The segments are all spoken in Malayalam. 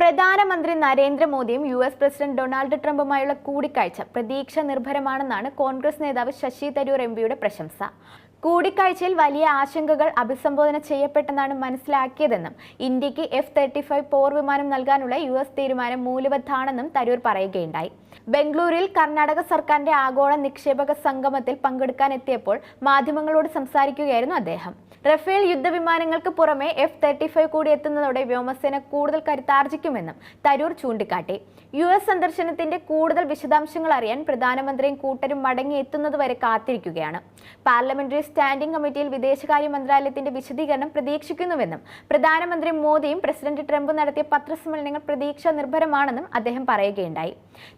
പ്രധാനമന്ത്രി നരേന്ദ്രമോദിയും US പ്രസിഡന്റ് ഡൊണാൾഡ് ട്രംപുമായുള്ള കൂടിക്കാഴ്ച പ്രതീക്ഷ നിർഭരമാണെന്നാണ് കോൺഗ്രസ് നേതാവ് ശശി തരൂർ MPയുടെ പ്രശംസ. കൂടിക്കാഴ്ചയിൽ വലിയ ആശങ്കകൾ അഭിസംബോധന ചെയ്യപ്പെട്ടെന്നാണ് മനസ്സിലാക്കിയതെന്നും ഇന്ത്യക്ക് F-35 പോർ വിമാനം നൽകാനുള്ള US തീരുമാനം മൂല്യവത്താണെന്നും തരൂർ പറയുകയുണ്ടായി. ബംഗളൂരുവിൽ കർണാടക സർക്കാരിന്റെ ആഗോള നിക്ഷേപക സംഗമത്തിൽ പങ്കെടുക്കാനെത്തിയപ്പോൾ മാധ്യമങ്ങളോട് സംസാരിക്കുകയായിരുന്നു അദ്ദേഹം. റഫേൽ യുദ്ധവിമാനങ്ങൾക്ക് പുറമെ F-35 കൂടി എത്തുന്നതോടെ വ്യോമസേന കൂടുതൽ കരുത്താർജിക്കുമെന്നും തരൂർ ചൂണ്ടിക്കാട്ടി. US സന്ദർശനത്തിന്റെ കൂടുതൽ വിശദാംശങ്ങൾ അറിയാൻ പ്രധാനമന്ത്രിയും കൂട്ടരും മടങ്ങിയെത്തുന്നതുവരെ കാത്തിരിക്കുകയാണ്. പാർലമെന്ററി സ്റ്റാൻഡിംഗ് കമ്മിറ്റിയിൽ വിദേശകാര്യ മന്ത്രാലയത്തിന്റെ വിശദീകരണം പ്രതീക്ഷിക്കുന്നുവെന്നും പ്രധാനമന്ത്രി മോദിയും പ്രസിഡന്റ് ട്രംപും നടത്തിയ പത്രസമ്മേളനങ്ങൾ പ്രതീക്ഷ നിർഭരമാണെന്നും അദ്ദേഹം പറയുകയുണ്ടായി.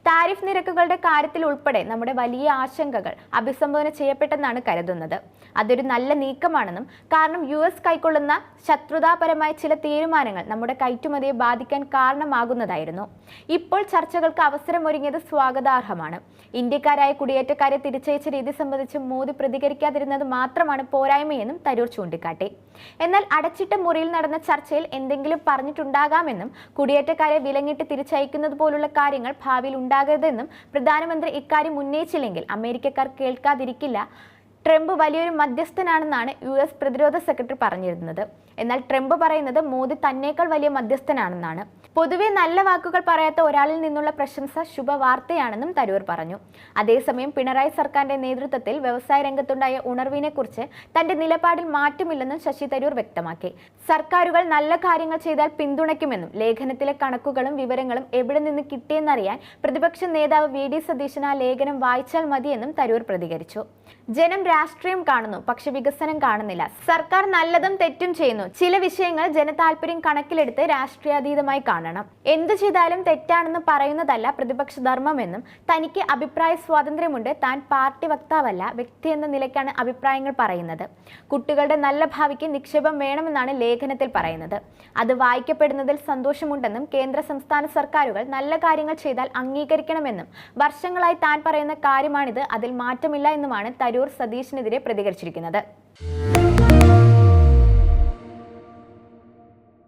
താരിഫ് നിരക്കുകളുടെ കാര്യത്തിൽ ഉൾപ്പെടെ നമ്മുടെ വലിയ ആശങ്കകൾ അഭിസംബോധന ചെയ്യപ്പെട്ടെന്നാണ് കരുതുന്നത്. അതൊരു നല്ല നീക്കമാണെന്നും കാരണം US കൈക്കൊള്ളുന്ന ശത്രുതാപരമായ ചില തീരുമാനങ്ങൾ നമ്മുടെ കയറ്റുമതിയെ ബാധിക്കാൻ കാരണമാകുന്നതായിരുന്നു. ഇപ്പോൾ ചർച്ചകൾക്ക് അവസരമൊരുങ്ങിയത് സ്വാഗതാർഹമാണ്. ഇന്ത്യക്കാരായ കുടിയേറ്റക്കാരെ തിരിച്ചയച്ച രീതി സംബന്ധിച്ച് മോദി പ്രതികരിക്കാതിരുന്നത് മാത്രമാണ് പോരായ്മയെന്നും തരൂർ ചൂണ്ടിക്കാട്ടി. എന്നാൽ അടച്ചിട്ട മുറിയിൽ നടന്ന ചർച്ചയിൽ എന്തെങ്കിലും പറഞ്ഞിട്ടുണ്ടാകാമെന്നും കുടിയേറ്റക്കാരെ വിലങ്ങിട്ട് തിരിച്ചയക്കുന്നത് പോലുള്ള കാര്യങ്ങൾ ഭാവിയിൽ ഉണ്ടാകരുതെന്നും പ്രധാനമന്ത്രി ഇക്കാര്യം ഉന്നയിച്ചില്ലെങ്കിൽ അമേരിക്കക്കാർ കേൾക്കാതിരിക്കില്ല. ട്രംപ് വലിയൊരു മധ്യസ്ഥനാണെന്നാണ് US പ്രതിരോധ സെക്രട്ടറി പറഞ്ഞിരുന്നത്. എന്നാൽ ട്രംപ് പറയുന്നത് മോദി തന്നേക്കാൾ വലിയ മധ്യസ്ഥനാണെന്നാണ്. പൊതുവെ നല്ല വാക്കുകൾ പറയാത്ത ഒരാളിൽ നിന്നുള്ള പ്രശംസ ശുഭവാർത്തയാണെന്നും തരൂർ പറഞ്ഞു. അതേസമയം പിണറായി സർക്കാരിന്റെ നേതൃത്വത്തിൽ വ്യവസായ രംഗത്തുണ്ടായ ഉണർവിനെക്കുറിച്ച് തന്റെ നിലപാടിൽ മാറ്റമില്ലെന്നും ശശി തരൂർ വ്യക്തമാക്കി. സർക്കാരുകൾ നല്ല കാര്യങ്ങൾ ചെയ്താൽ പിന്തുണയ്ക്കുമെന്നും ലേഖനത്തിലെ കണക്കുകളും വിവരങ്ങളും എവിടെ നിന്ന് കിട്ടിയെന്നറിയാൻ പ്രതിപക്ഷ നേതാവ് VD സതീശൻ ആ ലേഖനം വായിച്ചാൽ മതിയെന്നും തരൂർ പ്രതികരിച്ചു. ജനം രാഷ്ട്രീയം കാണുന്നു, പക്ഷെ വികസനം കാണുന്നില്ല. സർക്കാർ നല്ലതും തെറ്റും ചെയ്യുന്നു. ചില വിഷയങ്ങൾ ജനതാൽപര്യം കണക്കിലെടുത്ത് രാഷ്ട്രീയാതീതമായി കാണണം. എന്തു ചെയ്താലും തെറ്റാണെന്ന് പറയുന്നതല്ല പ്രതിപക്ഷ ധർമ്മമെന്നും തനിക്ക് അഭിപ്രായ സ്വാതന്ത്ര്യമുണ്ട്, താൻ പാർട്ടി വക്താവല്ല, വ്യക്തി എന്ന നിലയ്ക്കാണ് അഭിപ്രായങ്ങൾ പറയുന്നത്. കുട്ടികളുടെ നല്ല ഭാവിക്ക് നിക്ഷേപം വേണമെന്നാണ് ലേഖനത്തിൽ പറയുന്നത്. അത് വായിക്കപ്പെടുന്നതിൽ സന്തോഷമുണ്ടെന്നും കേന്ദ്ര സംസ്ഥാന സർക്കാരുകൾ നല്ല കാര്യങ്ങൾ ചെയ്താൽ അംഗീകരിക്കണമെന്നും വർഷങ്ങളായി താൻ പറയുന്ന കാര്യമാണിത്, അതിൽ മാറ്റമില്ല എന്നുമാണ് തരൂർ സതീഷിനെതിരെ പ്രതികരിച്ചിരിക്കുന്നത്.